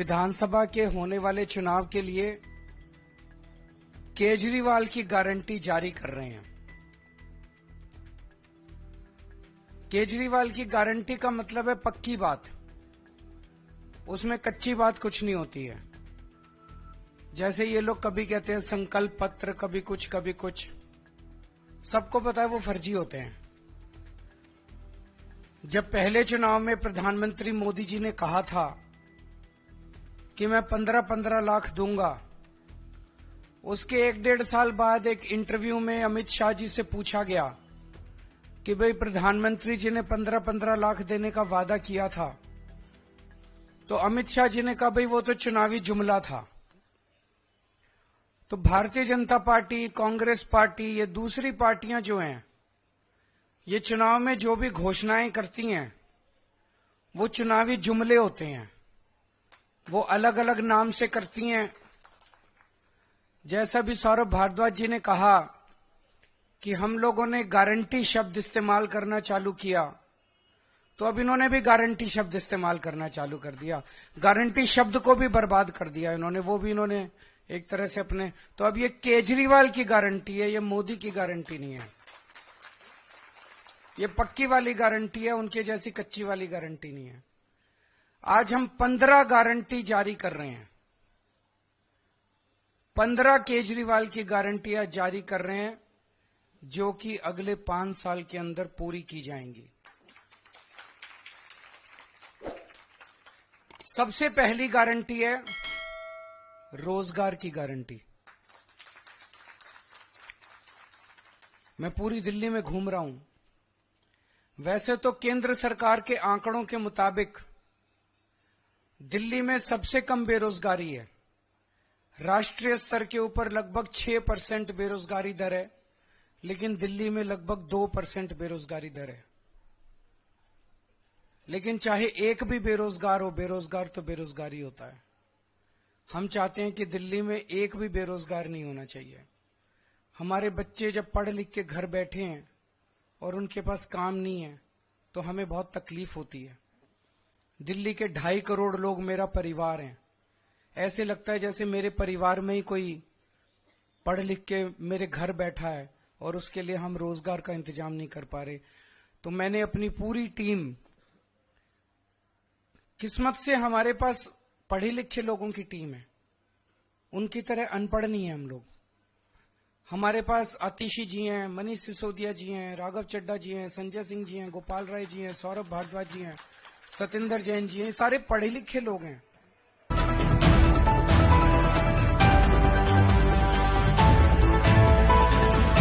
विधानसभा के होने वाले चुनाव के लिए केजरीवाल की गारंटी जारी कर रहे हैं। केजरीवाल की गारंटी का मतलब है पक्की बात, उसमें कच्ची बात कुछ नहीं होती है। जैसे ये लोग कभी कहते हैं संकल्प पत्र, कभी कुछ, सबको पता है वो फर्जी होते हैं। जब पहले चुनाव में प्रधानमंत्री मोदी जी ने कहा था कि मैं 15-15 लाख दूंगा, उसके 1-1.5 साल बाद एक इंटरव्यू में अमित शाह जी से पूछा गया कि भाई प्रधानमंत्री जी ने 15-15 लाख देने का वादा किया था, तो अमित शाह जी ने कहा भाई वो तो चुनावी जुमला था। तो भारतीय जनता पार्टी, कांग्रेस पार्टी, ये दूसरी पार्टियां जो हैं, ये चुनाव में जो भी घोषणाएं करती हैं वो चुनावी जुमले होते हैं, वो अलग अलग नाम से करती हैं। जैसा भी सौरभ भारद्वाज जी ने कहा कि हम लोगों ने गारंटी शब्द इस्तेमाल करना चालू किया, तो अब इन्होंने भी गारंटी शब्द इस्तेमाल करना चालू कर दिया। गारंटी शब्द को भी बर्बाद कर दिया इन्होंने, वो भी इन्होंने एक तरह से अपने। तो अब ये केजरीवाल की गारंटी है, ये मोदी की गारंटी नहीं है। ये पक्की वाली गारंटी है, उनके जैसी कच्ची वाली गारंटी नहीं है। आज हम 15 गारंटी जारी कर रहे हैं, 15 केजरीवाल की गारंटियां जारी कर रहे हैं, जो कि अगले 5 साल के अंदर पूरी की जाएंगी। सबसे पहली गारंटी है रोजगार की गारंटी। मैं पूरी दिल्ली में घूम रहा हूं। वैसे तो केंद्र सरकार के आंकड़ों के मुताबिक दिल्ली में सबसे कम बेरोजगारी है। राष्ट्रीय स्तर के ऊपर लगभग 6% बेरोजगारी दर है, लेकिन दिल्ली में लगभग 2% बेरोजगारी दर है। लेकिन चाहे एक भी बेरोजगार हो, बेरोजगार तो बेरोजगारी होता है। हम चाहते हैं कि दिल्ली में एक भी बेरोजगार नहीं होना चाहिए। हमारे बच्चे जब पढ़ लिख के घर बैठे हैं और उनके पास काम नहीं है, तो हमें बहुत तकलीफ होती है। दिल्ली के 2.5 करोड़ लोग मेरा परिवार हैं। ऐसे लगता है जैसे मेरे परिवार में ही कोई पढ़ लिख के मेरे घर बैठा है और उसके लिए हम रोजगार का इंतजाम नहीं कर पा रहे। तो मैंने अपनी पूरी टीम, किस्मत से हमारे पास पढ़े लिखे लोगों की टीम है, उनकी तरह अनपढ़ नहीं है हम लोग। हमारे पास आतिशी जी हैं, मनीष सिसोदिया जी हैं, राघव चड्ढा जी हैं, संजय सिंह जी हैं, गोपाल राय जी हैं, सौरभ भारद्वाज जी हैं, सतेंद्र जैन जी हैं, सारे पढ़े लिखे लोग हैं।